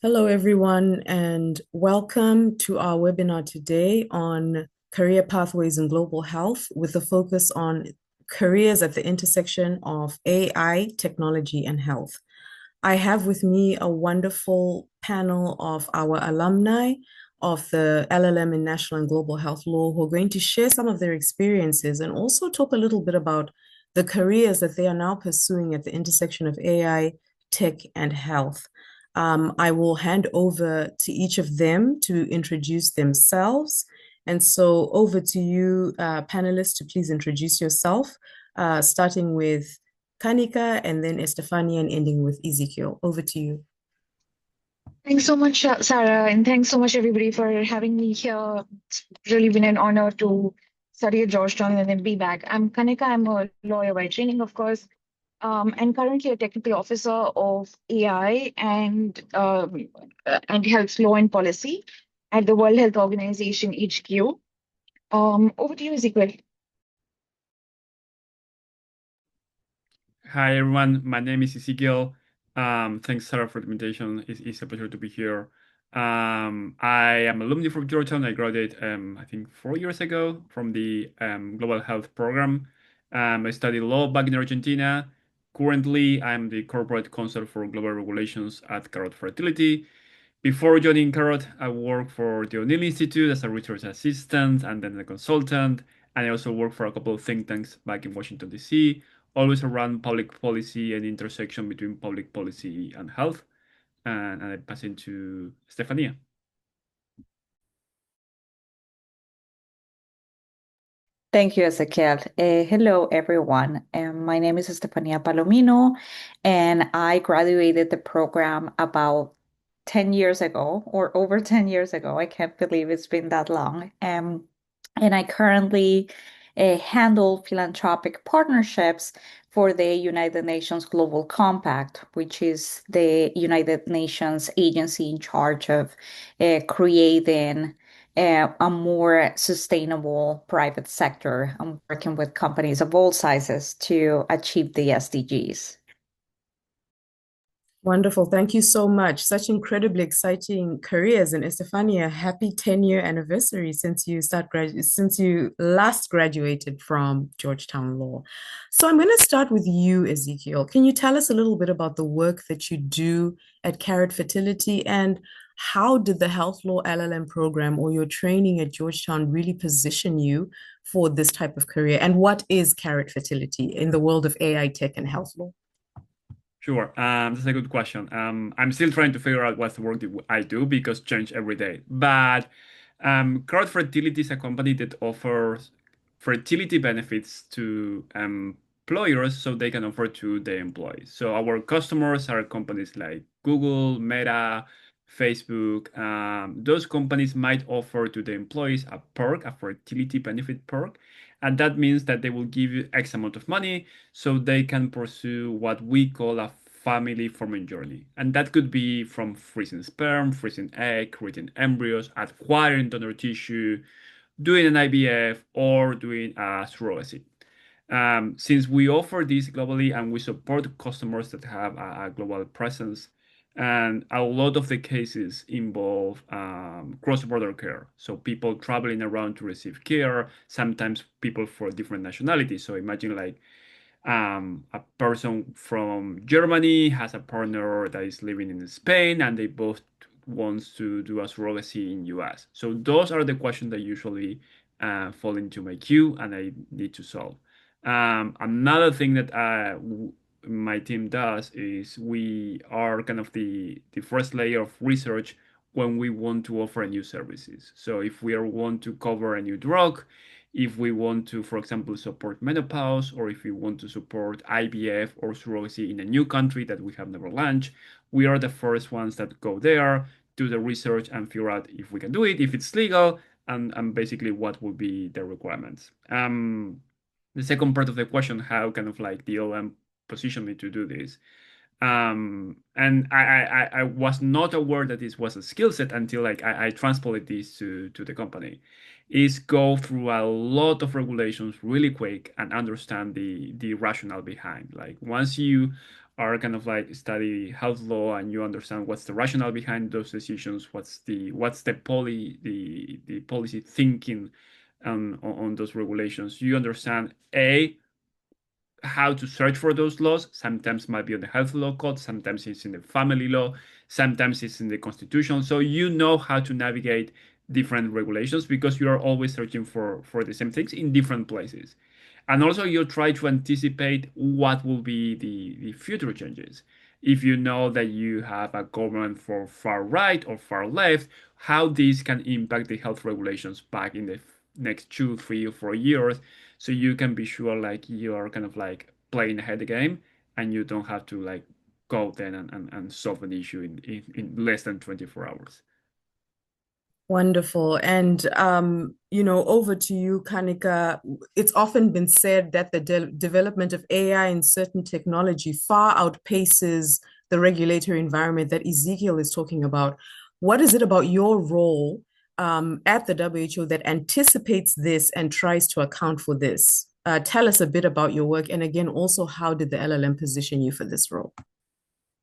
Hello, everyone, and welcome to our webinar today on career pathways in global health with a focus on careers at the intersection of AI, technology, and health. I have with me a wonderful panel of our alumni of the LLM in National and Global Health Law who are going to share some of their experiences and also talk a little bit about the careers that they are now pursuing at the intersection of AI, tech, and health. I will hand over to each of them to introduce themselves. And so over to you, panelists, to please introduce yourself, starting with Kanika and then Estefania and ending with Ezekiel. Over to you. Thanks so much, Sarah, and thanks so much, everybody, for having me here. It's really been an honor to study at Georgetown and then be back. I'm Kanika. I'm a lawyer by training, of course, and currently a technical officer of AI and health law and policy at the World Health Organization HQ. Over to you, Ezekiel. Hi, everyone. My name is Ezekiel. Thanks, Sarah, for the invitation. It's a pleasure to be here. I am alumni from Georgetown. I graduated, I think, 4 years ago from the Global Health program. I studied law back in Argentina. Currently, I'm the corporate counsel for global regulations at Carrot Fertility. Before joining Carrot, I worked for the O'Neill Institute as a research assistant and then a consultant. And I also worked for a couple of think tanks back in Washington, D.C., always around public policy and intersection between public policy and health. And I pass it to Stefania. Thank you, Ezequiel. Hello, everyone. My name is Estefania Palomino, and I graduated the program about 10 years ago, or over 10 years ago. I can't believe it's been that long. And I currently handle philanthropic partnerships for the United Nations Global Compact, which is the United Nations agency in charge of creating a more sustainable private sector. I'm working with companies of all sizes to achieve the SDGs. Wonderful. Thank you so much. Such incredibly exciting careers. And Estefania, happy 10-year anniversary since you last graduated from Georgetown Law. So I'm going to start with you, Ezekiel. Can you tell us a little bit about the work that you do at Carrot Fertility and how did the Health Law LLM program or your training at Georgetown really position you for this type of career? And what is Carrot Fertility in the world of AI, tech, and health law? Sure. That's a good question. I'm still trying to figure out what work I do because change every day. But Crowd Fertility is a company that offers fertility benefits to employers so they can offer to their employees. So our customers are companies like Google, Meta, Facebook. Those companies might offer to the employees a perk, a fertility benefit perk. And that means that they will give you X amount of money so they can pursue what we call a family forming journey. And that could be from freezing sperm, freezing egg, creating embryos, acquiring donor tissue, doing an IVF, or doing a surrogacy. Since we offer this globally and we support customers that have a global presence, and a lot of the cases involve cross-border care. So people traveling around to receive care, sometimes people for different nationalities. So imagine like a person from Germany has a partner that is living in Spain and they both wants to do a surrogacy in US. So those are the questions that usually fall into my queue and I need to solve. Another thing that my team does is we are kind of the first layer of research when we want to offer new services. So if we want to cover a new drug, if we want to, for example, support menopause, or if we want to support IVF or surrogacy in a new country that we have never launched, we are the first ones that go there, do the research and figure out if we can do it, if it's legal, and basically what will be the requirements. The second part of the question, how kind of like the LM positioned me to do this. And I was not aware that this was a skill set until like I transported this to the company. is go through a lot of regulations really quick and understand the rationale behind. Like once you are kind of like study health law and you understand what's the rationale behind those decisions, what's the policy thinking on those regulations, you understand how to search for those laws. Sometimes might be on the health law code, sometimes it's in the family law, sometimes it's in the constitution. So you know how to navigate different regulations because you are always searching for the same things in different places. And also you try to anticipate what will be the future changes. If you know that you have a government for far right or far left, how this can impact the health regulations back in the next 2, 3, or 4 years, so you can be sure like you're kind of like playing ahead the game and you don't have to like go then and solve an issue in less than 24 hours. Wonderful. And, over to you, Kanika. It's often been said that the development of AI and certain technology far outpaces the regulatory environment that Ezekiel is talking about. What is it about your role at the WHO that anticipates this and tries to account for this? Tell us a bit about your work. And again, also, how did the LLM position you for this role?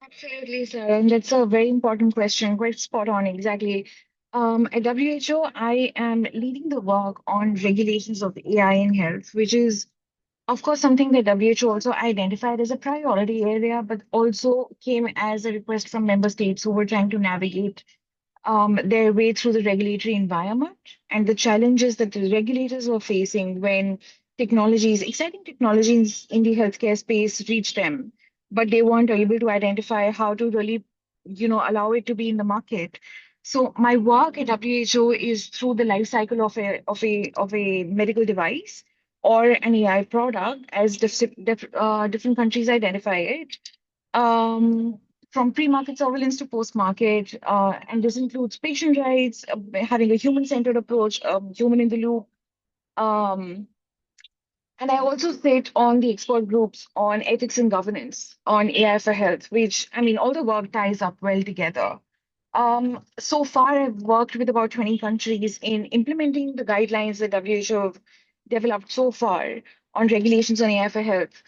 Absolutely, Sarah. And that's a very important question. Quite spot on, exactly. At WHO, I am leading the work on regulations of AI in health, which is, of course, something that WHO also identified as a priority area, but also came as a request from member states who were trying to navigate their way through the regulatory environment and the challenges that the regulators were facing when exciting technologies in the healthcare space reached them, but they weren't able to identify how to really, allow it to be in the market. So my work at WHO is through the life cycle of a medical device or an AI product, as different countries identify it. Um, from pre-market surveillance to post-market, and this includes patient rights, having a human-centered approach, human in the loop. Um, and I also sit on the expert groups on ethics and governance on AI for health, which, I mean, all the work ties up well together. So far, I've worked with about 20 countries in implementing the guidelines that WHO have developed so far on regulations on AI for health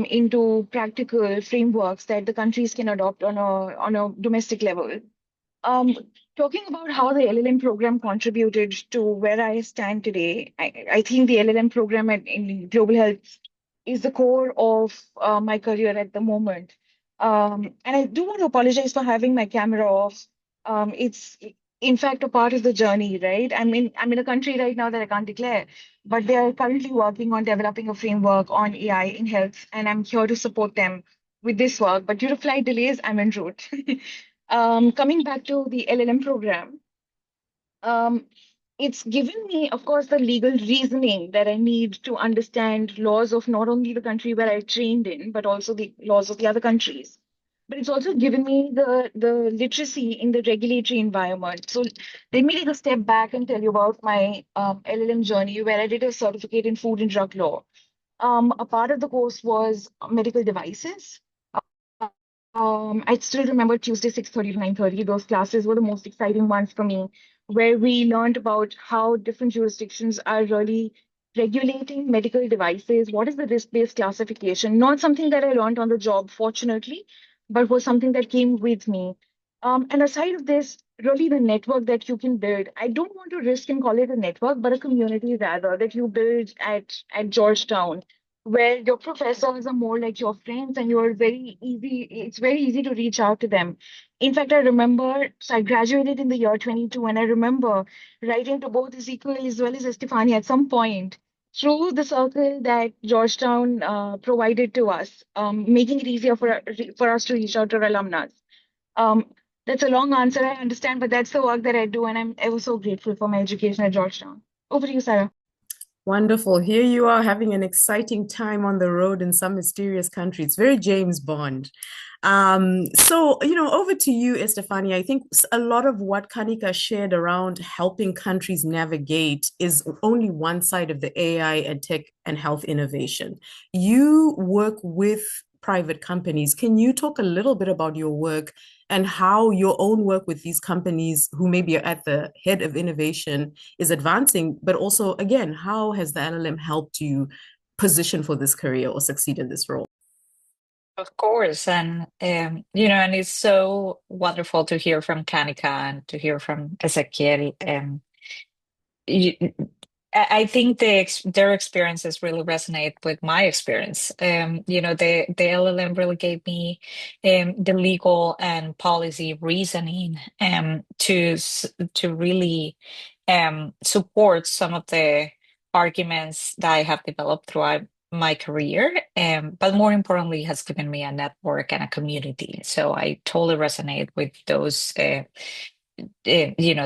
into practical frameworks that the countries can adopt on a domestic level. Um, Talking about how the LLM program contributed to where I stand today, I think the LLM program in global health is the core of my career at the moment. And I do want to apologize for having my camera off. It's in fact a part of the journey, right? I'm in a country right now that I can't declare, but they are currently working on developing a framework on AI in health, and I'm here to support them with this work. But due to flight delays, I'm en route. Coming back to the LLM program, um, it's given me, of course, the legal reasoning that I need to understand laws of not only the country where I trained in, but also the laws of the other countries. But it's also given me the literacy in the regulatory environment. So let me take a step back and tell you about my LLM journey, where I did a certificate in food and drug law. A part of the course was medical devices. I still remember Tuesday, 6:30 to 9:30. Those classes were the most exciting ones for me, where we learned about how different jurisdictions are really regulating medical devices. What is the risk-based classification? Not something that I learned on the job, fortunately, but was something that came with me. And aside of this, really the network that you can build. I don't want to risk and call it a network, but a community rather that you build at Georgetown, where your professors are more like your friends and it's very easy to reach out to them. In fact, I remember, so I graduated in the year 22, and I remember writing to both Ezekiel as well as Estefania at some point through the circle that Georgetown provided to us, making it easier for us to reach out to our alumni. Um, that's a long answer, I understand, but that's the work that I do, and I'm ever so grateful for my education at Georgetown. Over to you, Sarah. Wonderful. Here you are having an exciting time on the road in some mysterious country. It's very James Bond. Over to you, Estefania. I think a lot of what Kanika shared around helping countries navigate is only one side of the AI and tech and health innovation. You work with private companies. Can you talk a little bit about your work and how your own work with these companies who maybe are at the head of innovation is advancing, but also, again, how has the LLM helped you position for this career or succeed in this role? Of course, and and it's so wonderful to hear from Kanika and to hear from Ezequiel. You, I think their experiences really resonate with my experience. The LLM really gave me the legal and policy reasoning to really support some of the arguments that I have developed throughout my career. But more importantly, has given me a network and a community. So I totally resonate with those.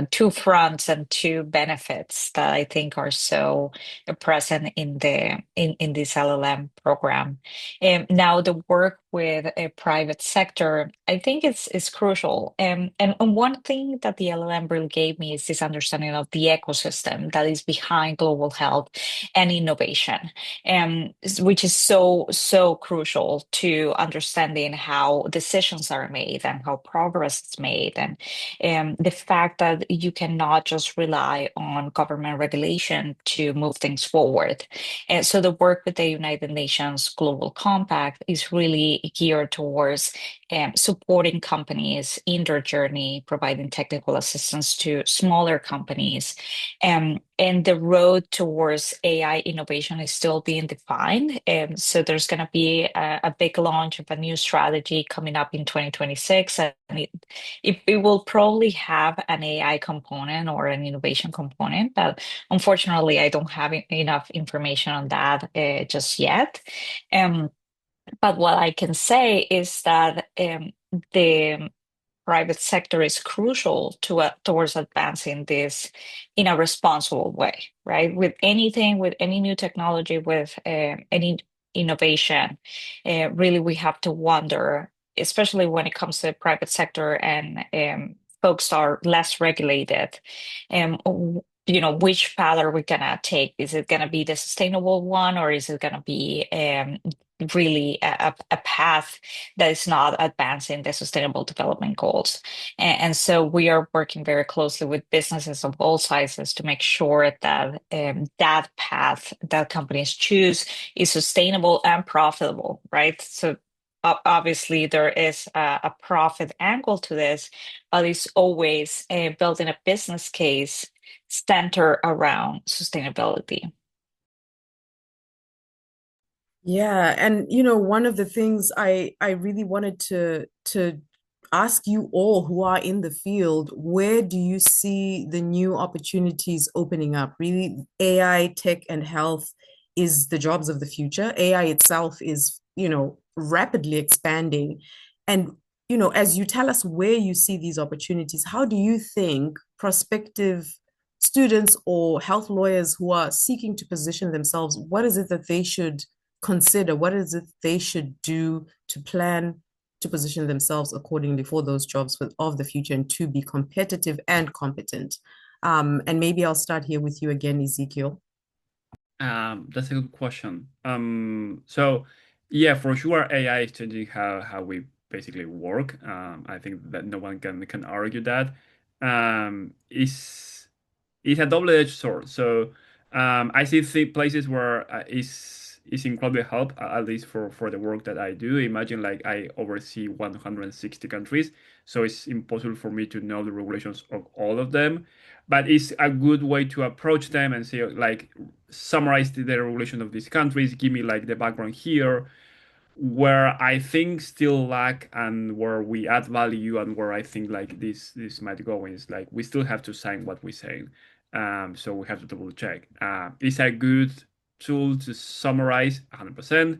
Two fronts and two benefits that I think are so present in this LLM program. Now the work with a private sector, I think it's crucial. And one thing that the LLM really gave me is this understanding of the ecosystem that is behind global health and innovation, which is so crucial to understanding how decisions are made and how progress is made, and the fact that you cannot just rely on government regulation to move things forward. And so the work with the United Nations Global Compact is really geared towards supporting companies in their journey, providing technical assistance to smaller companies. And the road towards AI innovation is still being defined. So there's going to be a big launch of a new strategy coming up in 2026. And it will probably have an AI component or an innovation component, but unfortunately, I don't have enough information on that just yet. But what I can say is that the private sector is crucial towards advancing this in a responsible way, right? With anything, with any new technology, with any innovation, really we have to wonder, especially when it comes to the private sector and folks are less regulated, which path are we gonna take? Is it gonna be the sustainable one, or is it gonna be really a path that is not advancing the sustainable development goals? And so we are working very closely with businesses of all sizes to make sure that that path that companies choose is sustainable and profitable, right? So obviously there is a profit angle to this, but it's always building a business case centered around sustainability. Yeah, and one of the things I really wanted to ask you all who are in the field, where do you see the new opportunities opening up? Really, AI, tech, and health is the jobs of the future. AI itself is, rapidly expanding. And, as you tell us where you see these opportunities, how do you think prospective students or health lawyers who are seeking to position themselves, what is it that they should consider? What is it they should do to plan to position themselves accordingly for those jobs of the future and to be competitive and competent? And maybe I'll start here with you again, Ezequiel. That's a good question. So yeah, for sure, AI is changing how we basically work. I think that no one can argue that. It's a double-edged sword. So I see places where is incredibly help, at least for the work that I do. Imagine like I oversee 160 countries, so it's impossible for me to know the regulations of all of them. But it's a good way to approach them and say like summarize the regulation of these countries, give me like the background here, where I think still lack and where we add value and where I think like this might go is like we still have to sign what we say. So we have to double check. It's a good tool to summarize 100%,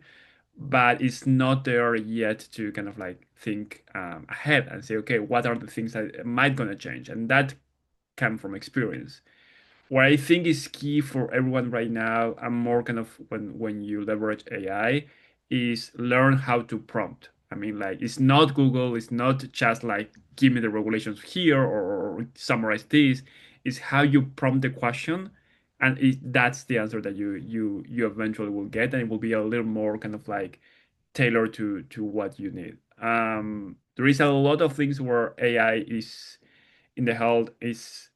but it's not there yet to kind of like think ahead and say, okay, what are the things that might gonna change? And that come from experience. What I think is key for everyone right now, and more kind of when you leverage AI, is learn how to prompt. I mean, like it's not Google, it's not just like give me the regulations here or summarize this. It's how you prompt the question, and that's the answer that you eventually will get, and it will be a little more kind of like tailored to what you need. There is a lot of things where AI is in the health is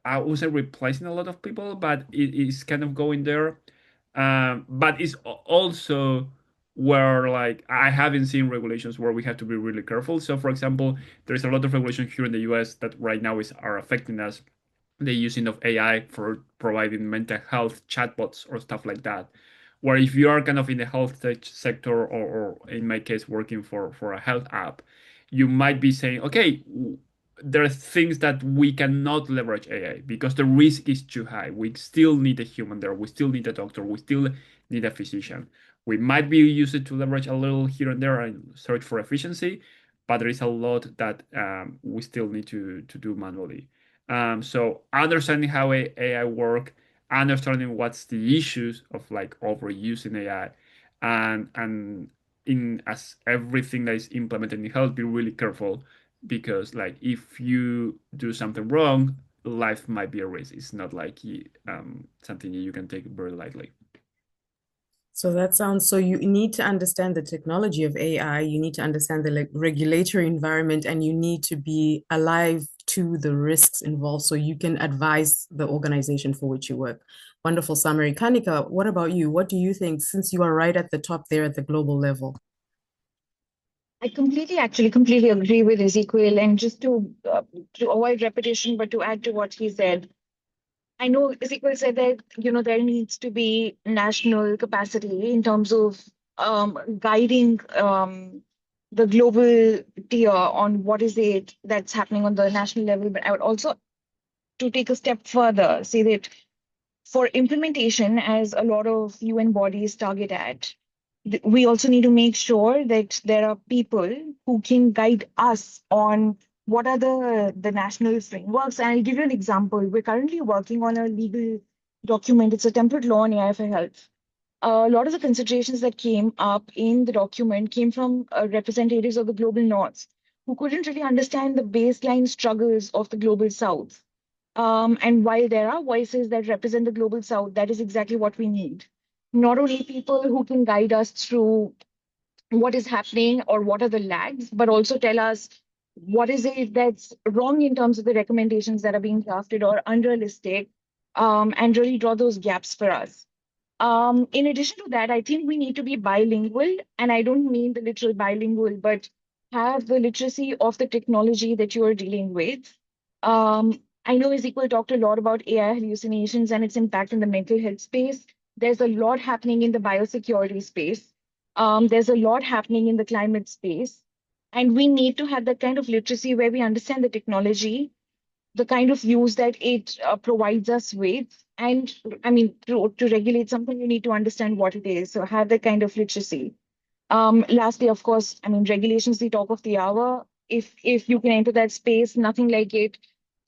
I wasn't replacing a lot of people, but it is kind of going there. But it's also where like I haven't seen regulations where we have to be really careful. So, for example, there's a lot of regulation here in the U.S. that right now are affecting us. The using of AI for providing mental health chatbots or stuff like that. Where if you are kind of in the health tech sector or in my case working for a health app, you might be saying, okay, there are things that we cannot leverage AI because the risk is too high. We still need a human there. We still need a doctor. We still need a physician. We might be used to leverage a little here and there and search for efficiency, but there is a lot that we still need to do manually. So understanding how AI work, understanding what's the issues of like overusing AI, and in as everything that is implemented in health, be really careful because like if you do something wrong, life might be a risk. It's not like something you can take very lightly. So that sounds so you need to understand the technology of AI, you need to understand the regulatory environment, and you need to be alive to the risks involved so you can advise the organization for which you work. Wonderful summary. Kanika, what about you? What do you think since you are right at the top there at the global level? I completely agree with Ezekiel. And just to avoid repetition, but to add to what he said, I know Ezekiel said that there needs to be national capacity in terms of guiding the global tier on what is it that's happening on the national level. But I would also, to take a step further, say that for implementation, as a lot of UN bodies target at, we also need to make sure that there are people who can guide us on what are the national frameworks. And I'll give you an example. We're currently working on a legal document. It's a template law on AI for health. A lot of the considerations that came up in the document came from representatives of the global north who couldn't really understand the baseline struggles of the global south. And while there are voices that represent the global south, that is exactly what we need. Not only people who can guide us through what is happening or what are the lags, but also tell us what is it that's wrong in terms of the recommendations that are being crafted or unrealistic, and really draw those gaps for us. In addition to that, I think we need to be bilingual, and I don't mean the literal bilingual, but have the literacy of the technology that you are dealing with. I know Ezekiel talked a lot about AI hallucinations and its impact in the mental health space. There's a lot happening in the biosecurity space. There's a lot happening in the climate space. And we need to have that kind of literacy where we understand the technology, the kind of views that it provides us with. And I mean, to regulate something, you need to understand what it is. So have that kind of literacy. Lastly, of course, I mean, regulations, the talk of the hour. If you can enter that space, nothing like it.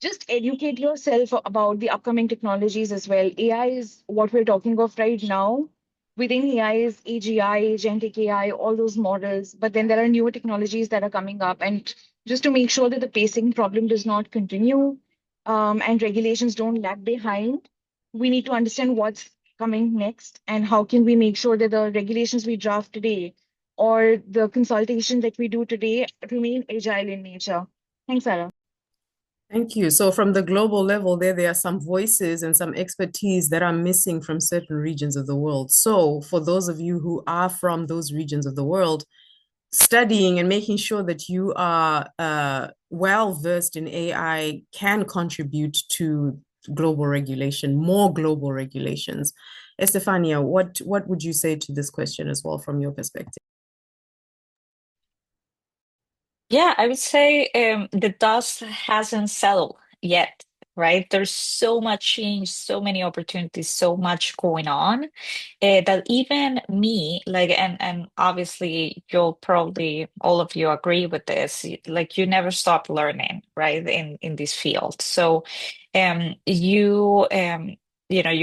Just educate yourself about the upcoming technologies as well. AI is what we're talking of right now. Within AI is AGI, agentic AI, all those models. But then there are newer technologies that are coming up. And just to make sure that the pacing problem does not continue, and regulations don't lag behind, we need to understand what's coming next and how can we make sure that the regulations we draft today or the consultation that we do today remain agile in nature. Thanks, Sarah. Thank you. So from the global level, there are some voices and some expertise that are missing from certain regions of the world. So for those of you who are from those regions of the world, studying and making sure that you are well versed in AI can contribute to global regulation, more global regulations. Estefania, what would you say to this question as well from your perspective? Yeah, I would say the dust hasn't settled yet, right? There's so much change, so many opportunities, so much going on, that even me, like, and obviously you'll probably all of you agree with this, like you never stop learning, right? In this field. So you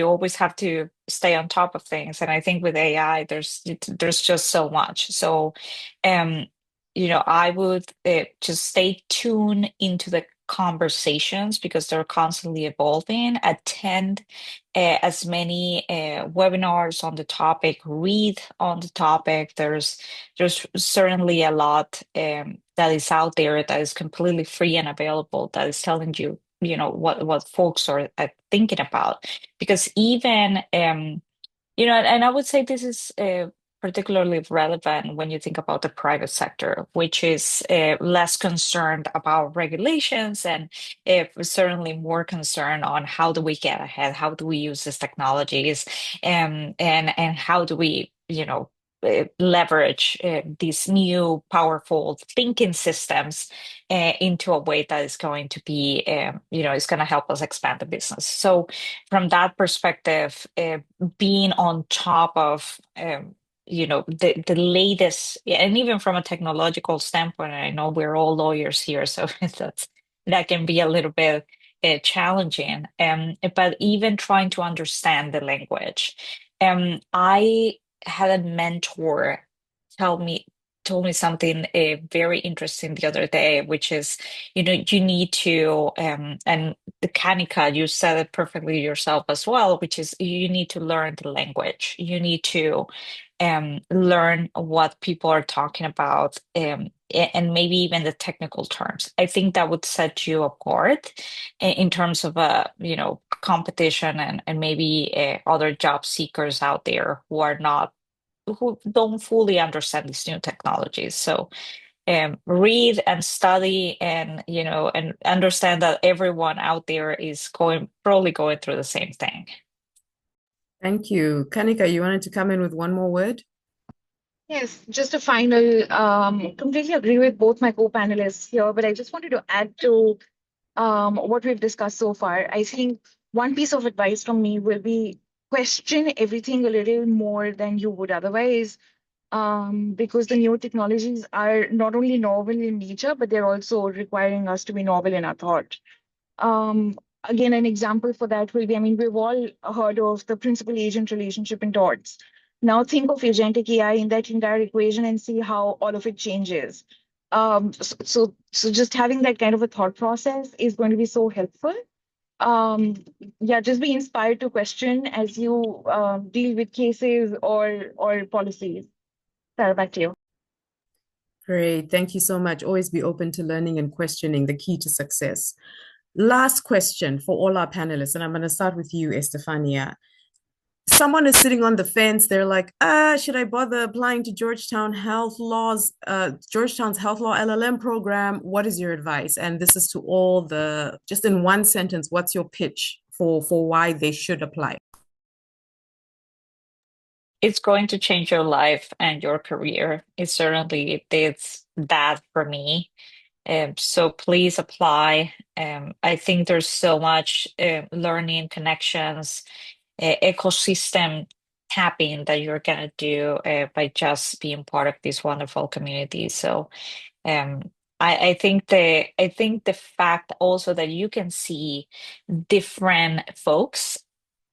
always have to stay on top of things. And I think with AI, there's just so much. So I would just stay tuned into the conversations because they're constantly evolving. Attend as many webinars on the topic, read on the topic. There's certainly a lot that is out there that is completely free and available that is telling you, what folks are thinking about. Because even and I would say this is particularly relevant when you think about the private sector, which is less concerned about regulations and certainly more concerned on how do we get ahead, how do we use these technologies, and how do we, leverage these new powerful thinking systems into a way that is going to be, is going to help us expand the business. So from that perspective, being on top of the latest, and even from a technological standpoint, I know we're all lawyers here, so that can be a little bit challenging. But even trying to understand the language. I had a mentor tell me told me something very interesting the other day, which is, you need to, and the Kanika, you said it perfectly yourself as well, which is you need to learn the language. You need to learn what people are talking about, and maybe even the technical terms. I think that would set you apart in terms of competition and maybe other job seekers out there who don't fully understand these new technologies. So read and study, and understand that everyone out there is probably going through the same thing. Thank you. Kanika, you wanted to come in with one more word? Yes, just a final, completely agree with both my co-panelists here, but I just wanted to add to what we've discussed so far. I think one piece of advice from me will be question everything a little more than you would otherwise, because the new technologies are not only novel in nature, but they're also requiring us to be novel in our thought. Again, an example for that will be, I mean, we've all heard of the principal-agent relationship in torts. Now think of agentic AI in that entire equation and see how all of it changes. So just having that kind of a thought process is going to be so helpful. Yeah, just be inspired to question as you deal with cases or policies. Sarah, back to you. Great. Thank you so much. Always be open to learning and questioning, the key to success. Last question for all our panelists, and I'm going to start with you, Estefania. Someone is sitting on the fence. They're like, should I bother applying to Georgetown's Health Law LL.M program? What is your advice? And this is to all just in one sentence, what's your pitch for why they should apply? It's going to change your life and your career. It certainly did that for me. So please apply. I think there's so much learning, connections, ecosystem tapping that you're gonna do by just being part of this wonderful community. So I think the fact also that you can see different folks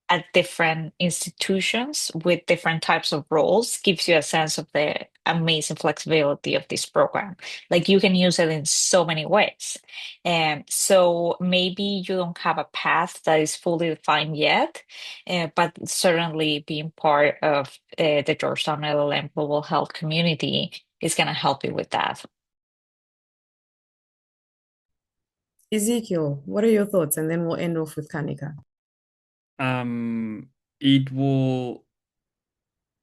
at different institutions with different types of roles gives you a sense of the amazing flexibility of this program. Like you can use it in so many ways. And so maybe you don't have a path that is fully defined yet, but certainly being part of the Georgetown LLM Global Health community is going to help you with that. Ezekiel, what are your thoughts? And then we'll end off with Kanika. It will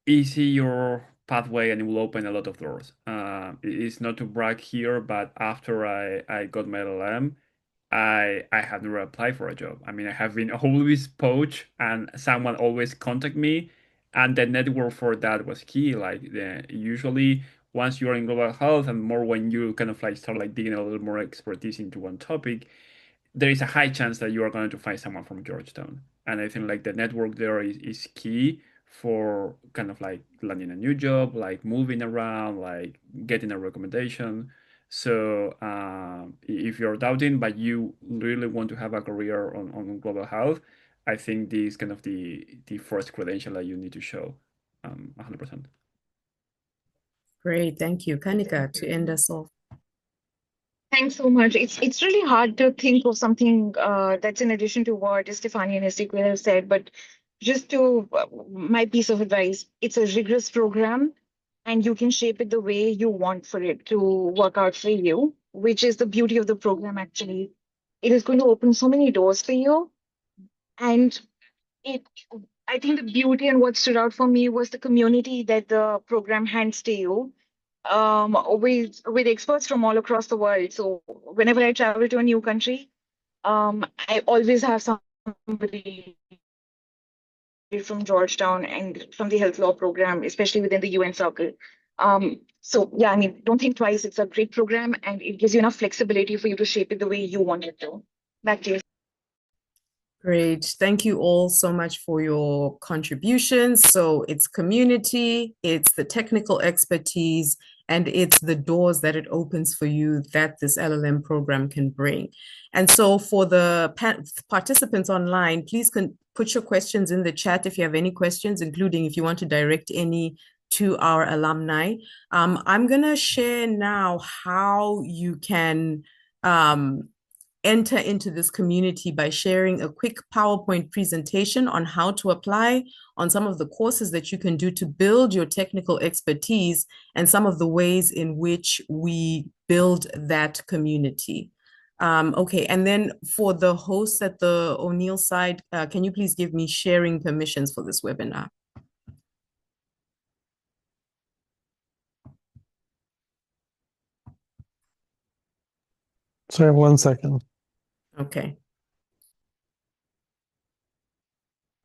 easy your pathway and it will open a lot of doors. It's not to brag here, but after I got my LLM, I have never applied for a job. I mean, I have been always poached and someone always contact me, and the network for that was key. Like usually once you're in global health and more when you kind of like start like digging a little more expertise into one topic, there is a high chance that you are going to find someone from Georgetown. And I think like the network there is key for kind of like landing a new job, like moving around, like getting a recommendation. So if you're doubting, but you really want to have a career on global health, I think this is kind of the first credential that you need to show 100%. Great. Thank you. Kanika, to end us off. Thanks so much. It's really hard to think of something that's in addition to what Stefania and Ezequiel have said, but just to my piece of advice, it's a rigorous program and you can shape it the way you want for it to work out for you, which is the beauty of the program actually. It is going to open so many doors for you. And it I think the beauty and what stood out for me was the community that the program hands to you with experts from all across the world. So whenever I travel to a new country, I always have somebody from Georgetown and from the health law program, especially within the UN circle. So yeah, I mean, don't think twice. It's a great program and it gives you enough flexibility for you to shape it the way you want it to. Back to you. Great. Thank you all so much for your contributions. So it's community, it's the technical expertise, and it's the doors that it opens for you that this LLM program can bring. And so for the participants online, please put your questions in the chat if you have any questions, including if you want to direct any to our alumni. I'm going to share now how you can enter into this community by sharing a quick PowerPoint presentation on how to apply on some of the courses that you can do to build your technical expertise and some of the ways in which we build that community. Okay, and then for the hosts at the O'Neill side, can you please give me sharing permissions for this webinar? Sorry, 1 second. Okay.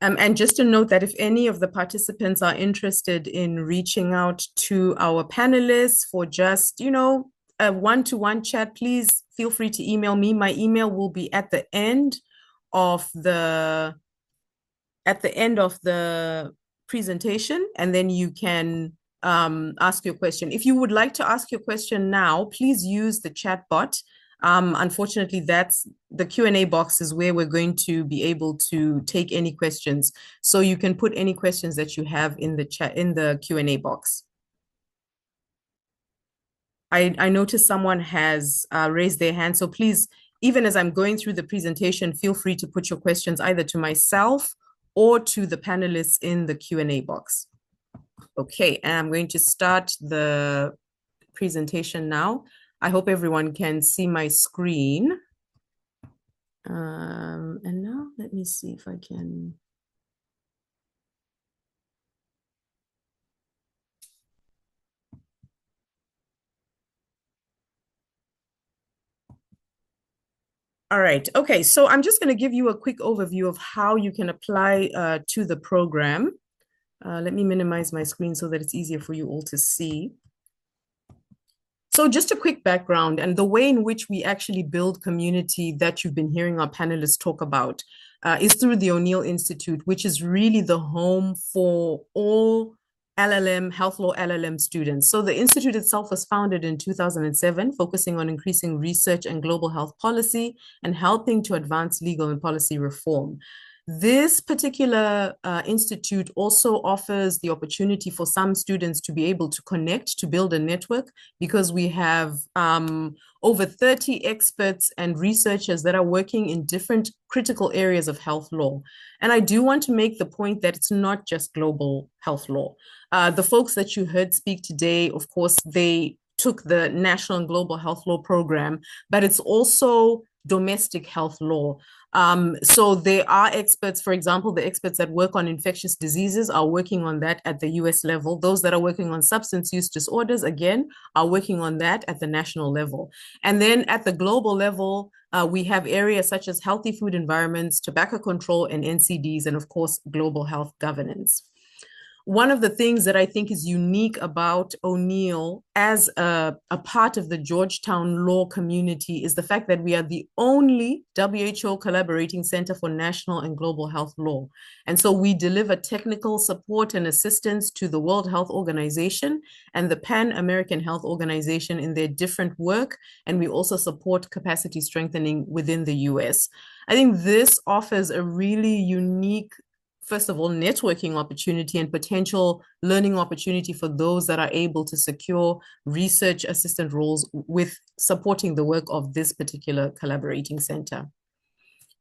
And just to note that if any of the participants are interested in reaching out to our panelists for just, a one-to-one chat, please feel free to email me. My email will be at the end of the presentation, and then you can ask your question. If you would like to ask your question now, please use the chat bot. Unfortunately, that's the Q&A box is where we're going to be able to take any questions. So you can put any questions that you have in the chat, in the Q&A box. I noticed someone has raised their hand. So please, even as I'm going through the presentation, feel free to put your questions either to myself or to the panelists in the Q&A box. Okay, and I'm going to start the presentation now. I hope everyone can see my screen. And now let me see if I can. All right. Okay. So I'm just going to give you a quick overview of how you can apply to the program. Let me minimize my screen so that it's easier for you all to see. So just a quick background and the way in which we actually build community that you've been hearing our panelists talk about is through the O'Neill Institute, which is really the home for all LLM, Health Law LLM students. So the Institute itself was founded in 2007, focusing on increasing research and global health policy and helping to advance legal and policy reform. This particular institute also offers the opportunity for some students to be able to connect, to build a network, because we have over 30 experts and researchers that are working in different critical areas of health law. And I do want to make the point that it's not just global health law. The folks that you heard speak today, of course, they took the National and Global Health Law program, but it's also domestic health law. So there are experts, for example, the experts that work on infectious diseases are working on that at the US level. Those that are working on substance use disorders, again, are working on that at the national level. And then at the global level, we have areas such as healthy food environments, tobacco control, and NCDs, and of course, global health governance. One of the things that I think is unique about O'Neill as a part of the Georgetown law community is the fact that we are the only WHO collaborating center for national and global health law. And so we deliver technical support and assistance to the World Health Organization and the Pan-American Health Organization in their different work. And we also support capacity strengthening within the US. I think this offers a really unique first of all, networking opportunity and potential learning opportunity for those that are able to secure research assistant roles with supporting the work of this particular collaborating center.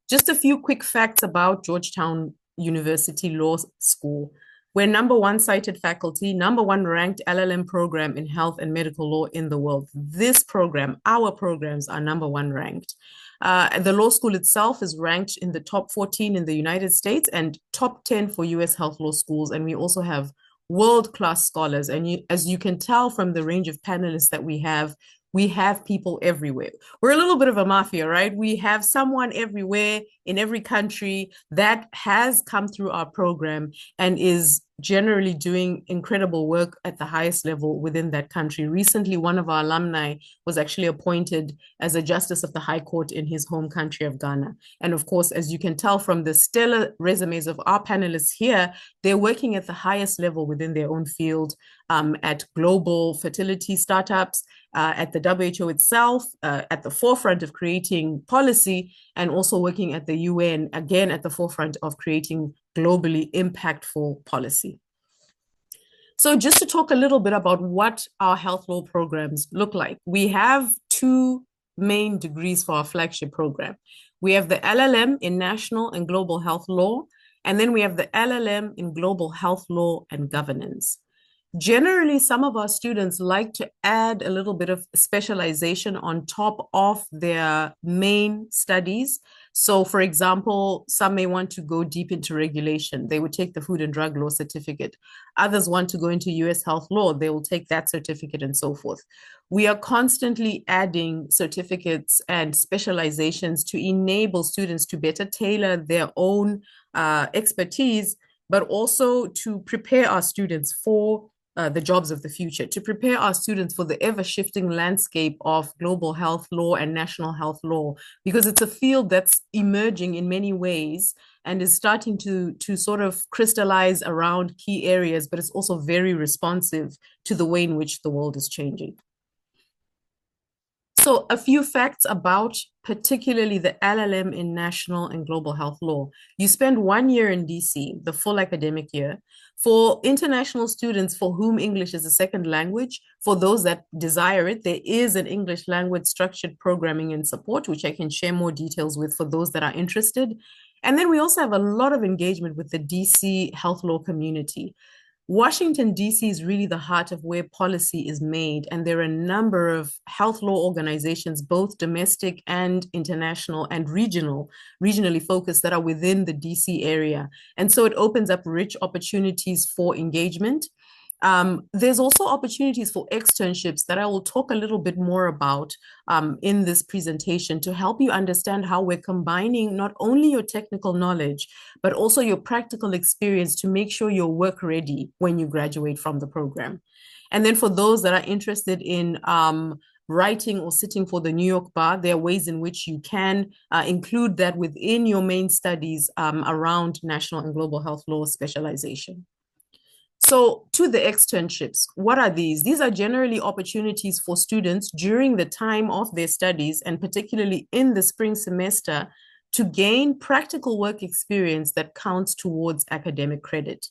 Just a few quick facts about Georgetown University Law School. We're #1 cited faculty, #1 ranked LLM program in health and medical law in the world. This program, our programs are #1 ranked. The law school itself is ranked in the top 14 in the United States and top 10 for US health law schools. And we also have world-class scholars. And as you can tell from the range of panelists that we have people everywhere. We're a little bit of a mafia, right? We have someone everywhere in every country that has come through our program and is generally doing incredible work at the highest level within that country. Recently, one of our alumni was actually appointed as a justice of the High Court in his home country of Ghana. And of course, as you can tell from the stellar resumes of our panelists here, they're working at the highest level within their own field, at global fertility startups, at the WHO itself, at the forefront of creating policy, and also working at the UN, again, at the forefront of creating globally impactful policy. So just to talk a little bit about what our health law programs look like, we have 2 main degrees for our flagship program. We have the LLM in National and Global Health Law, and then we have the LLM in Global Health Law and Governance. Generally, some of our students like to add a little bit of specialization on top of their main studies. So, for example, some may want to go deep into regulation. They would take the Food and Drug Law certificate. Others want to go into US health law. They will take that certificate and so forth. We are constantly adding certificates and specializations to enable students to better tailor their own expertise, but also to prepare our students for the jobs of the future, to prepare our students for the ever-shifting landscape of global health law and national health law, because it's a field that's emerging in many ways and is starting to sort of crystallize around key areas, but it's also very responsive to the way in which the world is changing. So a few facts about particularly the LLM in national and global health law. You spend 1 year in DC, the full academic year. For international students for whom English is a second language, for those that desire it, there is an English language structured programming and support, which I can share more details with for those that are interested. And then we also have a lot of engagement with the DC health law community. Washington, D.C. is really the heart of where policy is made, and there are a number of health law organizations, both domestic and international and regionally focused, that are within the D.C. area. And so it opens up rich opportunities for engagement. There's also opportunities for externships that I will talk a little bit more about in this presentation to help you understand how we're combining not only your technical knowledge, but also your practical experience to make sure you're work ready when you graduate from the program. And then for those that are interested in writing or sitting for the New York bar, there are ways in which you can include that within your main studies around national and global health law specialization. So to the externships, what are these? These are generally opportunities for students during the time of their studies, and particularly in the spring semester, to gain practical work experience that counts towards academic credit.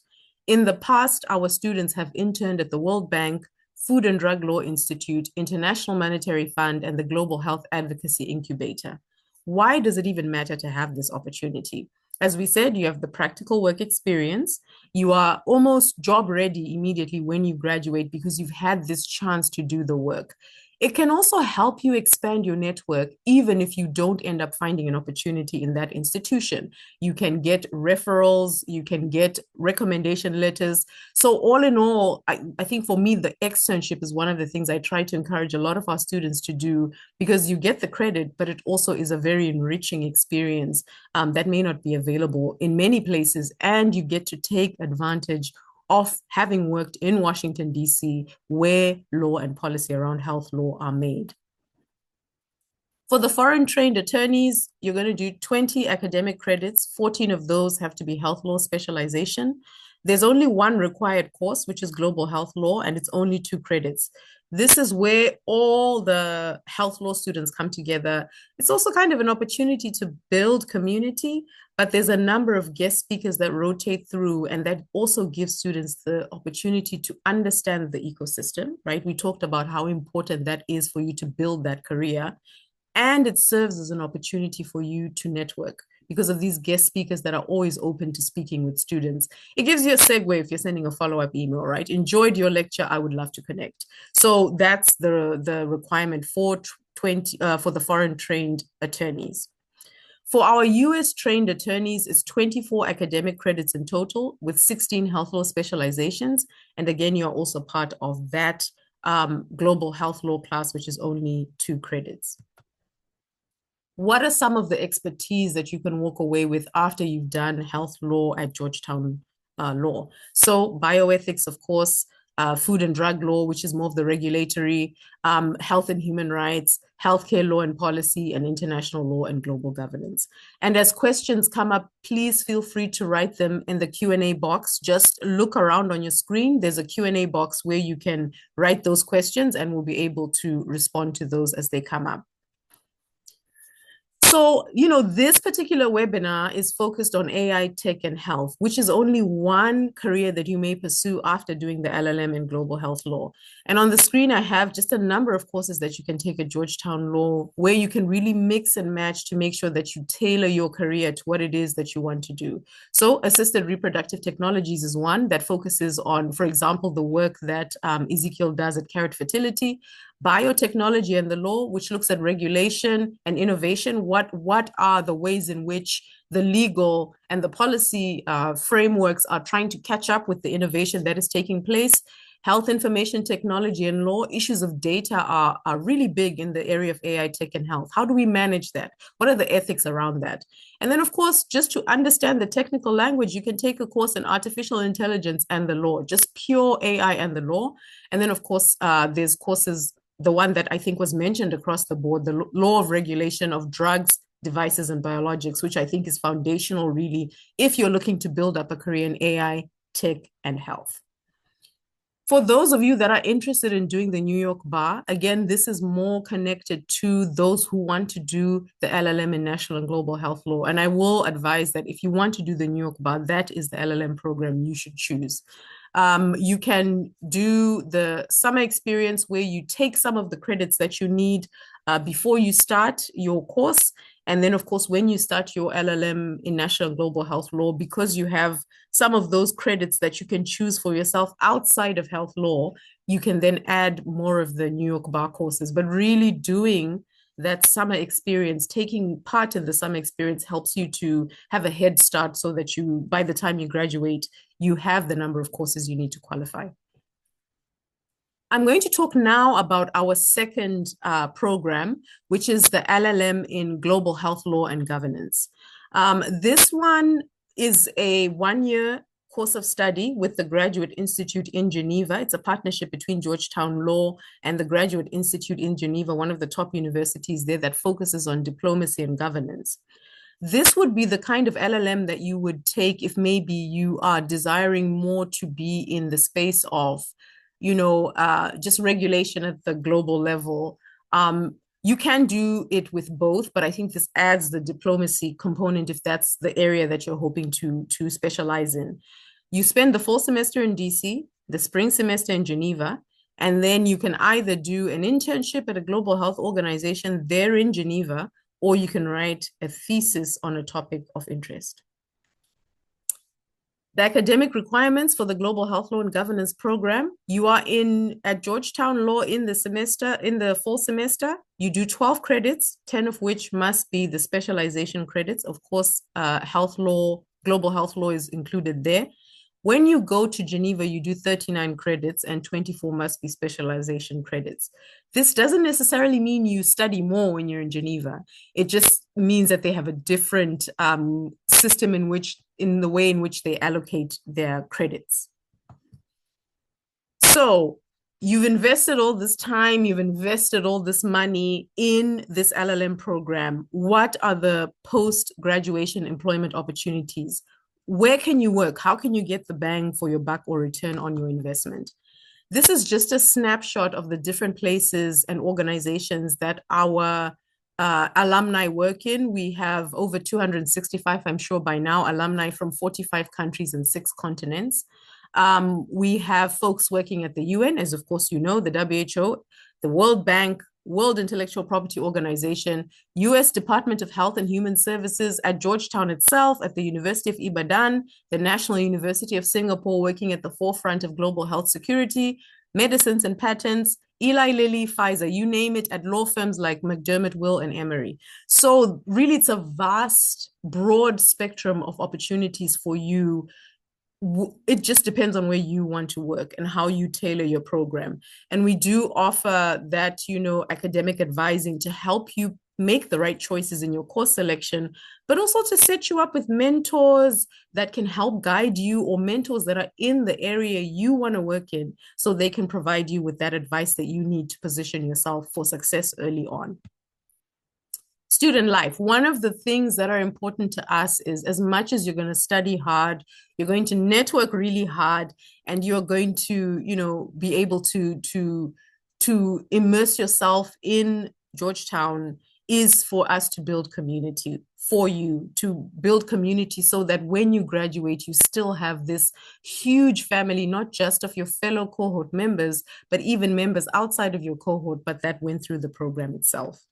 In the past, our students have interned at the World Bank, Food and Drug Law Institute, International Monetary Fund, and the Global Health Advocacy Incubator. Why does it even matter to have this opportunity? As we said, you have the practical work experience. You are almost job ready immediately when you graduate because you've had this chance to do the work. It can also help you expand your network, even if you don't end up finding an opportunity in that institution. You can get referrals, you can get recommendation letters. So all in all, I think for me, the externship is one of the things I try to encourage a lot of our students to do, because you get the credit, but it also is a very enriching experience that may not be available in many places, and you get to take advantage of having worked in Washington, D.C., where law and policy around health law are made. For the foreign trained attorneys, you're going to do 20 academic credits. 14 of those have to be health law specialization. There's only one required course, which is global health law, and it's only 2 credits. This is where all the health law students come together. It's also kind of an opportunity to build community, but there's a number of guest speakers that rotate through, and that also gives students the opportunity to understand the ecosystem, right? We talked about how important that is for you to build that career. And it serves as an opportunity for you to network because of these guest speakers that are always open to speaking with students. It gives you a segue if you're sending a follow-up email, right? Enjoyed your lecture. I would love to connect. So that's the requirement for for the foreign trained attorneys. For our US trained attorneys, it's 24 academic credits in total with 16 health law specializations. And again, you're also part of that global health law class, which is only 2 credits. What are some of the expertise that you can walk away with after you've done health law at Georgetown Law? So bioethics, of course, food and drug law, which is more of the regulatory, health and human rights, healthcare law and policy, and international law and global governance. And as questions come up, please feel free to write them in the Q&A box. Just look around on your screen. There's a Q&A box where you can write those questions, and we'll be able to respond to those as they come up. So, this particular webinar is focused on AI, tech, and health, which is only one career that you may pursue after doing the LLM in global health law. And on the screen, I have just a number of courses that you can take at Georgetown Law, where you can really mix and match to make sure that you tailor your career to what it is that you want to do. So assisted reproductive technologies is one that focuses on, for example, the work that Ezekiel does at Carrot Fertility. Biotechnology and the law, which looks at regulation and innovation. What are the ways in which the legal and the policy frameworks are trying to catch up with the innovation that is taking place? Health information technology and law, issues of data are really big in the area of AI, tech, and health. How do we manage that? What are the ethics around that? And then, of course, just to understand the technical language, you can take a course in artificial intelligence and the law, just pure AI and the law. And then, of course, there's courses, the one that I think was mentioned across the board, the law of regulation of drugs, devices, and biologics, which I think is foundational, really, if you're looking to build up a career in AI, tech, and health. For those of you that are interested in doing the New York Bar, again, this is more connected to those who want to do the LLM in National and Global Health Law. And I will advise that if you want to do the New York Bar, that is the LLM program you should choose. You can do the summer experience where you take some of the credits that you need before you start your course. And then, of course, when you start your LLM in National and Global Health Law, because you have some of those credits that you can choose for yourself outside of health law, you can then add more of the New York Bar courses. But really doing that summer experience, taking part in the summer experience, helps you to have a head start so that you, by the time you graduate, you have the number of courses you need to qualify. I'm going to talk now about our second program, which is the LLM in Global Health Law and Governance. This one is a one-year course of study with the Graduate Institute in Geneva. It's a partnership between Georgetown Law and the Graduate Institute in Geneva, one of the top universities there that focuses on diplomacy and governance. This would be the kind of LLM that you would take if maybe you are desiring more to be in the space of just regulation at the global level. You can do it with both, but I think this adds the diplomacy component if that's the area that you're hoping to specialize in. You spend the fall semester in DC, the spring semester in Geneva, and then you can either do an internship at a global health organization there in Geneva, or you can write a thesis on a topic of interest. The academic requirements for the Global Health Law and Governance program, you are at Georgetown Law in the fall semester. You do 12 credits, 10 of which must be the specialization credits. Of course, health law, global health law is included there. When you go to Geneva, you do 39 credits and 24 must be specialization credits. This doesn't necessarily mean you study more when you're in Geneva. It just means that they have a different system in the way in which they allocate their credits. So you've invested all this time, you've invested all this money in this LLM program. What are the post-graduation employment opportunities? Where can you work? How can you get the bang for your buck or return on your investment? This is just a snapshot of the different places and organizations that our alumni work in. We have over 265, I'm sure by now, alumni from 45 countries and 6 continents. We have folks working at the UN, as of course you know, the WHO, the World Bank, World Intellectual Property Organization, US Department of Health and Human Services, at Georgetown itself, at the University of Ibadan, the National University of Singapore, working at the forefront of global health security, medicines and patents, Eli Lilly, Pfizer, you name it, at law firms like McDermott, Will, and Emery. So really, it's a vast, broad spectrum of opportunities for you. It just depends on where you want to work and how you tailor your program. And we do offer that, academic advising to help you make the right choices in your course selection, but also to set you up with mentors that can help guide you, or mentors that are in the area you want to work in, so they can provide you with that advice that you need to position yourself for success early on. Student life. One of the things that are important to us is, as much as you're going to study hard, you're going to network really hard, and you're going to, be able to immerse yourself in Georgetown, is for us to build community for you, to build community so that when you graduate, you still have this huge family, not just of your fellow cohort members, but even members outside of your cohort, but that went through the program itself.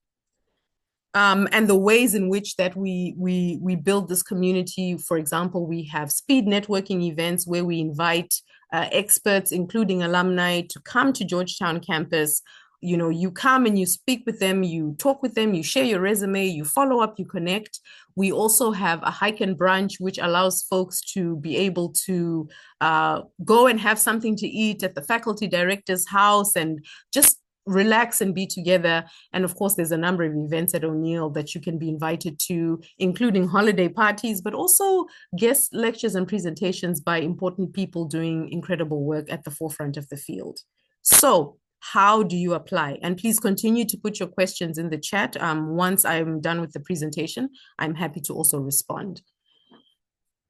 And the ways in which that we build this community. For example, we have speed networking events where we invite experts, including alumni, to come to Georgetown campus. You come and you speak with them, you talk with them, you share your resume, you follow up, you connect. We also have a hike and brunch, which allows folks to be able to go and have something to eat at the faculty director's house and just relax and be together. And of course, there's a number of events at O'Neill that you can be invited to, including holiday parties, but also guest lectures and presentations by important people doing incredible work at the forefront of the field. So how do you apply? And please continue to put your questions in the chat. Once I'm done with the presentation, I'm happy to also respond.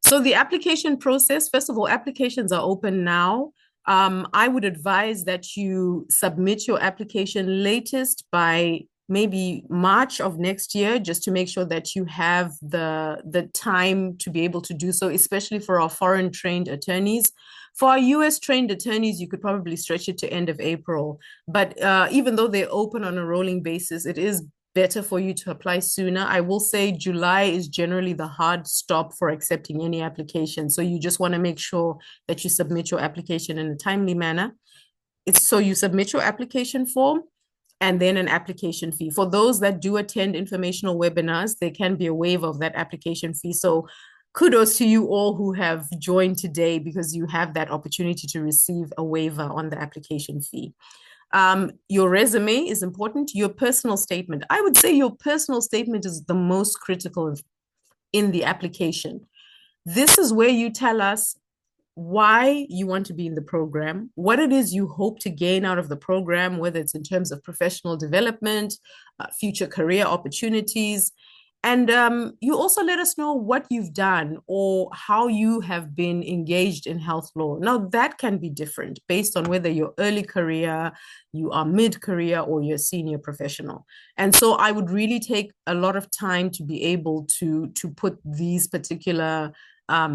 So the application process, first of all, applications are open now. I would advise that you submit your application latest by maybe March of next year, just to make sure that you have the time to be able to do so, especially for our foreign trained attorneys. For our US trained attorneys, you could probably stretch it to end of April. But even though they're open on a rolling basis, it is better for you to apply sooner. I will say July is generally the hard stop for accepting any application. So you just want to make sure that you submit your application in a timely manner. So you submit your application form and then an application fee. For those that do attend informational webinars, there can be a waiver of that application fee. So kudos to you all who have joined today, because you have that opportunity to receive a waiver on the application fee. Your resume is important. Your personal statement. I would say your personal statement is the most critical in the application. This is where you tell us why you want to be in the program, what it is you hope to gain out of the program, whether it's in terms of professional development, future career opportunities. And you also let us know what you've done or how you have been engaged in health law. Now, that can be different based on whether you're early career, you are mid-career, or you're senior professional. And so I would really take a lot of time to be able to put these particular a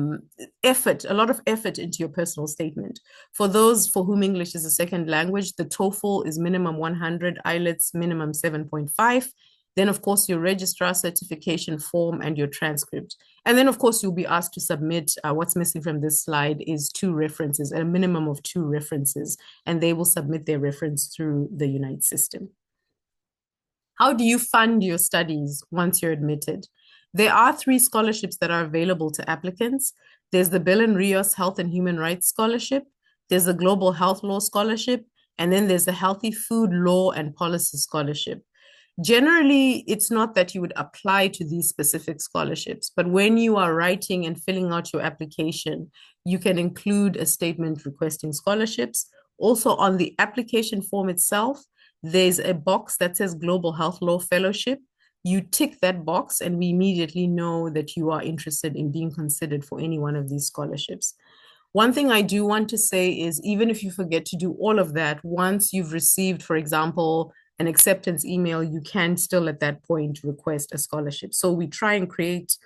lot of effort into your personal statement. For those for whom English is a second language, the TOEFL is minimum 100, IELTS minimum 7.5. Then, of course, your registrar certification form and your transcript. And then, of course, you'll be asked to submit, what's missing from this slide is 2 references, a minimum of 2 references, and they will submit their reference through the Unite system. How do you fund your studies once you're admitted? There are 3 scholarships that are available to applicants. There's the Bill and Rios Health and Human Rights Scholarship, there's the Global Health Law Scholarship, and then there's the Healthy Food Law and Policy Scholarship. Generally, it's not that you would apply to these specific scholarships, but when you are writing and filling out your application, you can include a statement requesting scholarships. Also, on the application form itself, there's a box that says Global Health Law Fellowship. You tick that box and we immediately know that you are interested in being considered for any one of these scholarships. One thing I do want to say is even if you forget to do all of that, once you've received, for example, an acceptance email, you can still at that point request a scholarship. So we try and create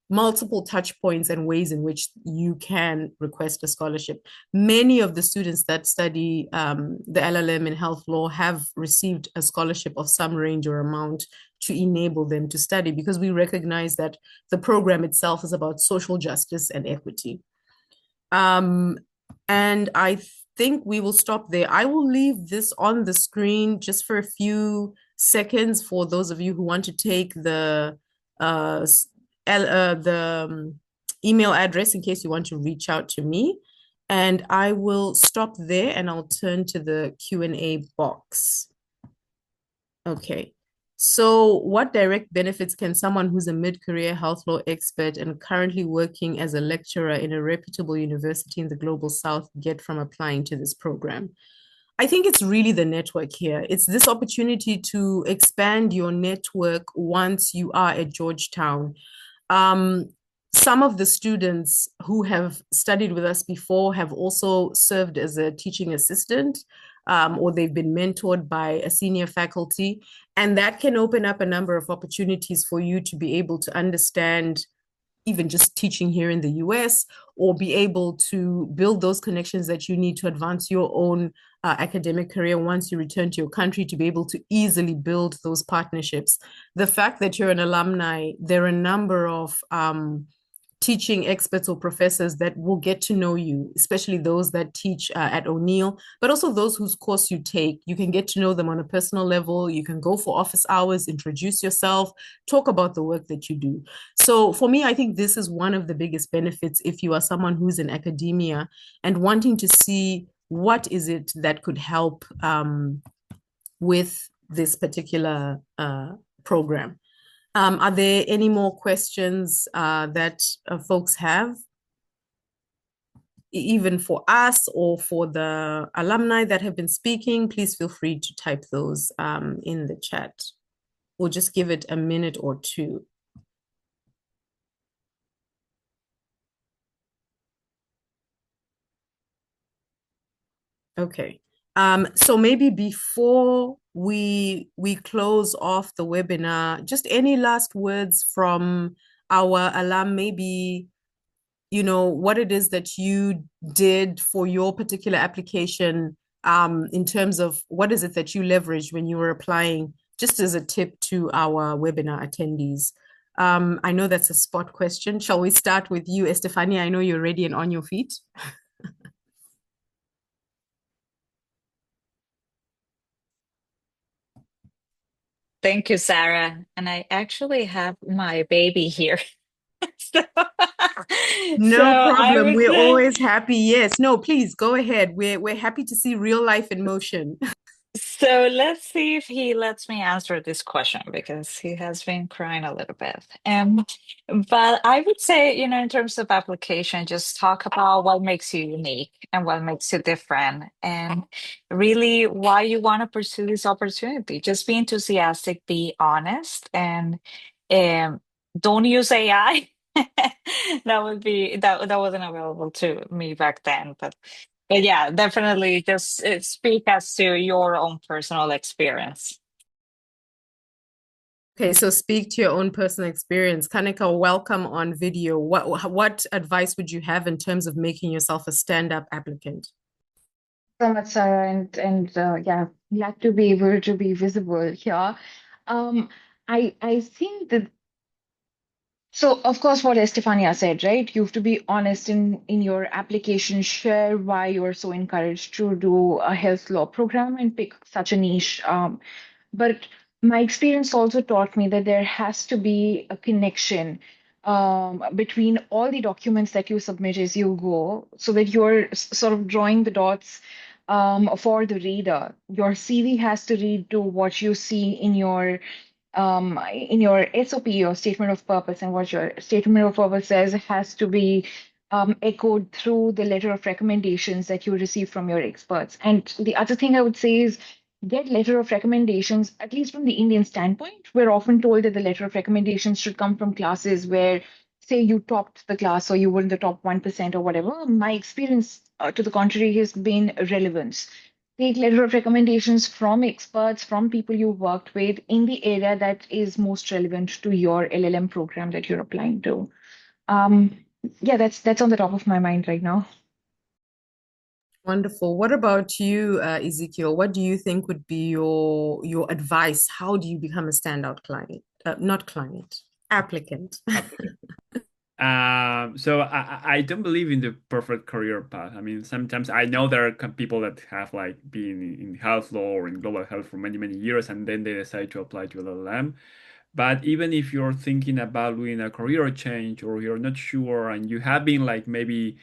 multiple touch points and ways in which you can request a scholarship. Many of the students that study the LLM in health law have received a scholarship of some range or amount to enable them to study because we recognize that the program itself is about social justice and equity. And I think we will stop there. I will leave this on the screen just for a few seconds for those of you who want to take the uh, email address in case you want to reach out to me. And I will stop there and I'll turn to the Q&A box. Okay. So what direct benefits can someone who's a mid-career health law expert and currently working as a lecturer in a reputable university in the Global South get from applying to this program? I think it's really the network here. It's this opportunity to expand your network once you are at Georgetown. Some of the students who have studied with us before have also served as a teaching assistant, or they've been mentored by a senior faculty. And that can open up a number of opportunities for you to be able to understand even just teaching here in the US, or be able to build those connections that you need to advance your own academic career once you return to your country, to be able to easily build those partnerships. The fact that you're an alumni, there are a number of teaching experts or professors that will get to know you, especially those that teach at O'Neill, but also those whose course you take. You can get to know them on a personal level. You can go for office hours, introduce yourself, talk about the work that you do. So for me, I think this is one of the biggest benefits if you are someone who's in academia and wanting to see what is it that could help with this particular program. Are there any more questions that folks have, even for us or for the alumni that have been speaking? Please feel free to type those in the chat. We'll just give it a minute or two. Okay. So maybe before we close off the webinar, just any last words from our alum, maybe, you know, what it is that you did for your particular application, in terms of what is it that you leveraged when you were applying, just as a tip to our webinar attendees. I know that's a spot question. Shall we start with you, Estefania? I know you're ready and on your feet. Thank you, Sarah. And I actually have my baby here. So, so No I problem. would We're say, always happy. Yes. No, please go ahead. We're happy to see real life in motion. so let's see if he lets me answer this question because he has been crying a little bit. But I would say, in terms of application, just talk about what makes you unique and what makes you different, and really why you want to pursue this opportunity. Just be enthusiastic, be honest, and um, don't use AI. That wasn't available to me back then, but yeah, definitely just speak as to your own personal experience. Okay, so speak to your own personal experience. Kanika, welcome on video. What advice would you have in terms of making yourself a stand-up applicant? So much, Sarah, and yeah, glad to be able to be visible here. Um, I think that so of course what Estefania said, right? You have to be honest in your application, share why you're so encouraged to do a health law program and pick such a niche. But my experience also taught me that there has to be a connection between all the documents that you submit as you go, so that you're sort of drawing the dots for the reader. Your CV has to read to what you see in your SOP, your statement of purpose, and what your statement of purpose says has to be echoed through the letter of recommendations that you receive from your experts. And the other thing I would say is get letter of recommendations, at least from the Indian standpoint. We're often told that the letter of recommendations should come from classes where say you topped the class or you were in the top 1% or whatever, my experience to the contrary has been relevance. Take letter of recommendations from experts, from people you worked with in the area that is most relevant to your LLM program that you're applying to. Um, yeah, that's on the top of my mind right now. Wonderful. What about you, Ezekiel? What do you think would be your advice? How do you become a standout client? Not client, applicant. Applicant. So I don't believe in the perfect career path. I mean, sometimes I know there are people that have like been in health law or in global health for many, many years, and then they decide to apply to LLM. But even if you're thinking about doing a career change or you're not sure and you have been like maybe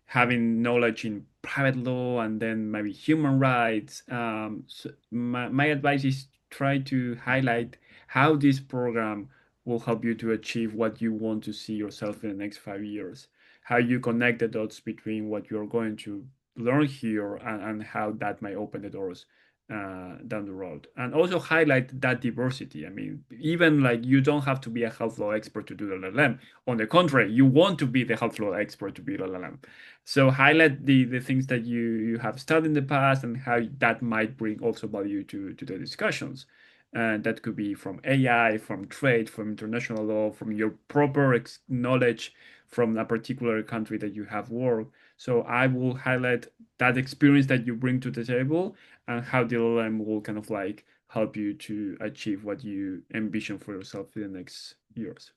having knowledge in private law and then maybe human rights, so my advice is try to highlight how this program will help you to achieve what you want to see yourself in the next 5 years, how you connect the dots between what you're going to learn here and how that might open the doors down the road, and also highlight that diversity. I mean, even like you don't have to be a health law expert to do the LLM. On the contrary, you want to be the health law expert to be the LLM. So highlight the things that you have studied in the past and how that might bring also value to the discussions. And that could be from AI, from trade, from international law, from your proper knowledge from a particular country that you have worked. So I will highlight that experience that you bring to the table and how the LLM will kind of like help you to achieve what you envision for yourself in the next years.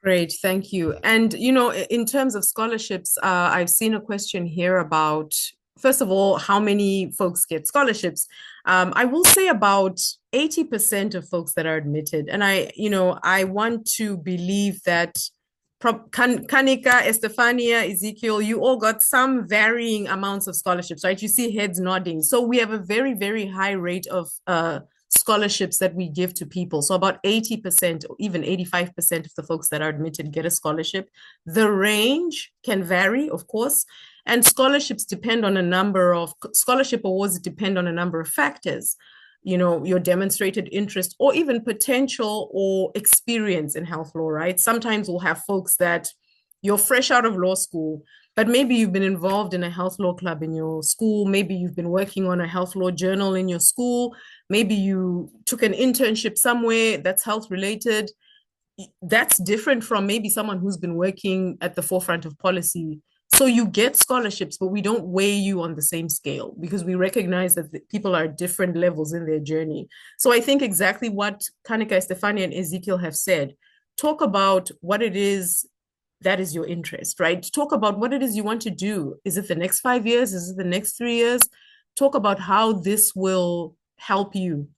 Great, thank you. And in terms of scholarships, I've seen a question here about, first of all, how many folks get scholarships. I will say about 80% of folks that are admitted, and I want to believe that Kanika, Estefania, Ezekiel, you all got some varying amounts of scholarships, right? You see heads nodding. So we have a very, very high rate of scholarships that we give to people. So about 80% or even 85% of the folks that are admitted get a scholarship. The range can vary, of course, and scholarships depend on a number of scholarship awards depend on a number of factors. Your demonstrated interest or even potential or experience in health law, right? Sometimes we'll have folks that you're fresh out of law school, but maybe you've been involved in a health law club in your school. Maybe you've been working on a health law journal in your school. Maybe you took an internship somewhere that's health related. That's different from maybe someone who's been working at the forefront of policy. So you get scholarships, but we don't weigh you on the same scale because we recognize that people are at different levels in their journey. So I think exactly what Kanika, Stefania, and Ezekiel have said. Talk about what it is that is your interest, right? Talk about what it is you want to do. Is it the next 5 years? Is it the next 3 years? Talk about how this will help you.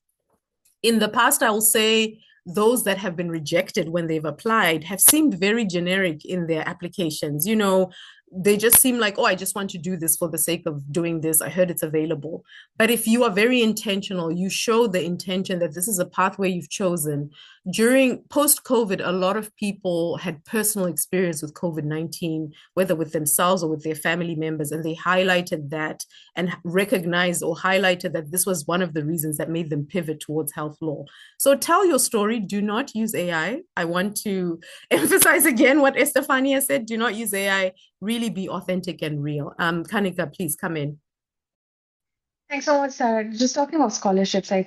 In the past, I will say those that have been rejected when they've applied have seemed very generic in their applications. They just seem like, oh, I just want to do this for the sake of doing this. I heard it's available. But if you are very intentional, you show the intention that this is a pathway you've chosen. During post-COVID, a lot of people had personal experience with COVID-19, whether with themselves or with their family members, and they highlighted that and recognized or highlighted that this was one of the reasons that made them pivot towards health law. So tell your story. Do not use AI. I want to emphasize again what Estefania said. Do not use AI. Really be authentic and real. Kanika, please come in. Thanks so much, Sarah. Just talking about scholarships, I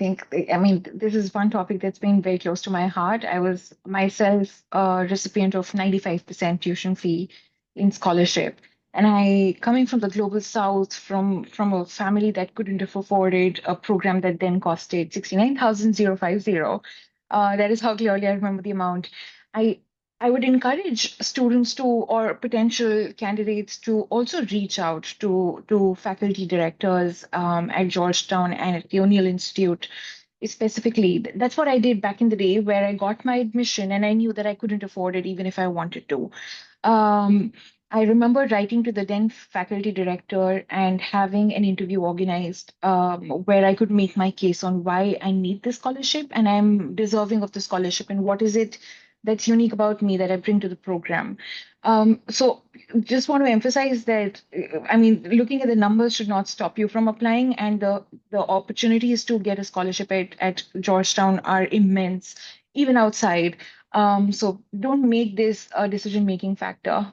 mean, this is one topic that's been very close to my heart. I was myself a recipient of 95% tuition fee in scholarship. And coming from the global south, from a family that couldn't have afforded a program that then costed 69,050. That is how clearly I remember the amount. I I would encourage students to or potential candidates to also reach out to faculty directors at Georgetown and at the O'Neill Institute specifically. That's what I did back in the day, where I got my admission and I knew that I couldn't afford it even if I wanted to. Um, I remember writing to the then faculty director and having an interview organized where I could make my case on why I need this scholarship and I'm deserving of the scholarship and what is it that's unique about me that I bring to the program. So just want to emphasize that, I mean, looking at the numbers should not stop you from applying, and the opportunities to get a scholarship at Georgetown are immense, even outside. So don't make this a decision-making factor.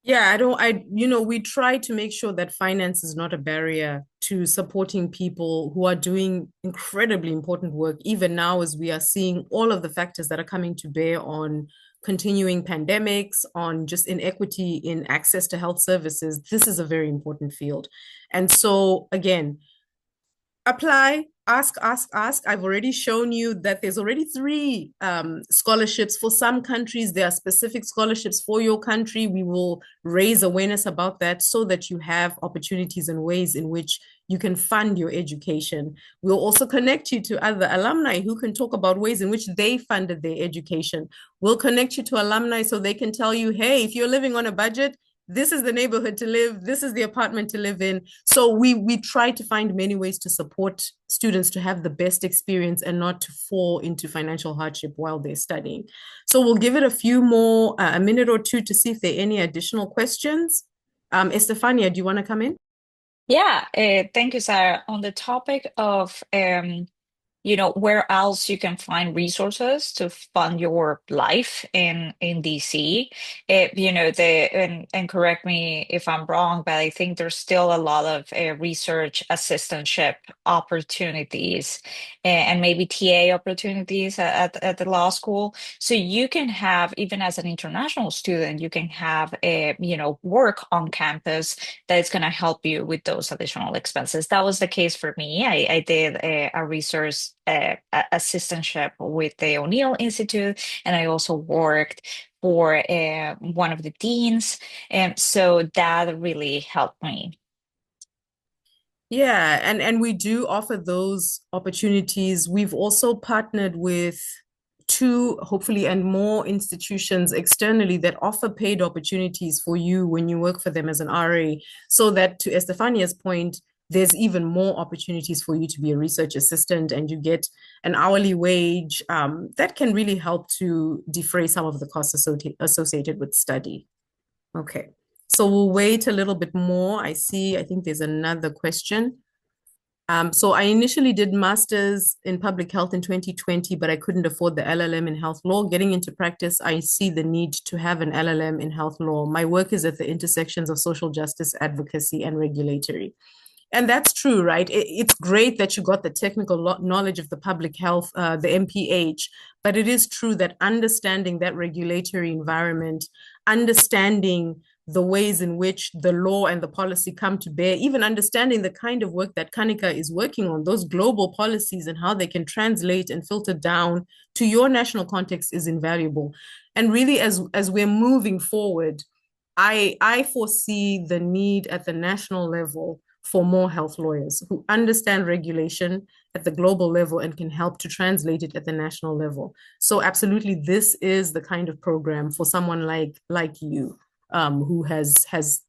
Yeah, we try to make sure that finance is not a barrier to supporting people who are doing incredibly important work, even now as we are seeing all of the factors that are coming to bear on continuing pandemics, on just inequity in access to health services. This is a very important field. And so, again, apply, ask. I've already shown you that there's already three scholarships. For some countries, there are specific scholarships for your country. We will raise awareness about that so that you have opportunities and ways in which you can fund your education. We'll also connect you to other alumni who can talk about ways in which they funded their education. We'll connect you to alumni so they can tell you, hey, if you're living on a budget, this is the neighborhood to live, this is the apartment to live in. So we try to find many ways to support students to have the best experience and not to fall into financial hardship while they're studying. So we'll give it a minute or two to see if there are any additional questions. Estefania, do you want to come in? Yeah, thank you, Sarah. On the topic of where else you can find resources to fund your life in DC. And correct me if I'm wrong, but I think there's still a lot of research assistantship opportunities and maybe TA opportunities at the law school. So you can have, even as an international student, you can have work on campus that is going to help you with those additional expenses. That was the case for me. I did a research assistantship with the O'Neill Institute, and I also worked for one of the deans, and so that really helped me. Yeah, and we do offer those opportunities. We've also partnered with two, hopefully, and more institutions externally that offer paid opportunities for you when you work for them as an RA, so that, to Estefania's point, there's even more opportunities for you to be a research assistant and you get an hourly wage that can really help to defray some of the costs associated with study. Okay. So we'll wait a little bit more. I think there's another question. So I initially did master's in public health in 2020, but I couldn't afford the LLM in health law. Getting into practice, I see the need to have an LLM in health law. My work is at the intersections of social justice, advocacy, and regulatory. And that's true, right? It's great that you got the technical knowledge of the public health, the MPH, but it is true that understanding that regulatory environment, understanding the ways in which the law and the policy come to bear, even understanding the kind of work that Kanika is working on, those global policies and how they can translate and filter down to your national context is invaluable. And really, as we're moving forward, I foresee the need at the national level for more health lawyers who understand regulation at the global level and can help to translate it at the national level. So absolutely, this is the kind of program for someone like you, who has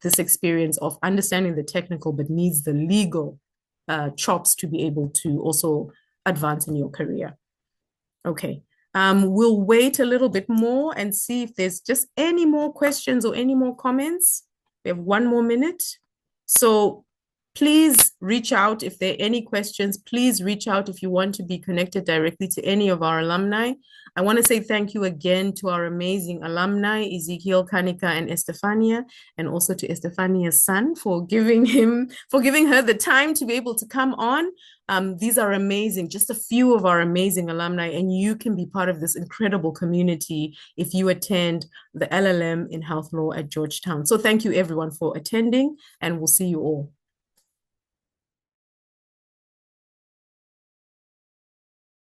this experience of understanding the technical but needs the legal chops to be able to also advance in your career. Okay. We'll wait a little bit more and see if there's just any more questions or any more comments. We have 1 more minute. So please reach out if there are any questions. Please reach out if you want to be connected directly to any of our alumni. I want to say thank you again to our amazing alumni, Ezekiel, Kanika, and Estefania, and also to Estefania's son for giving her the time to be able to come on. These are amazing, just a few of our amazing alumni, and you can be part of this incredible community if you attend the LLM in Health Law at Georgetown. So thank you everyone for attending, and we'll see you all.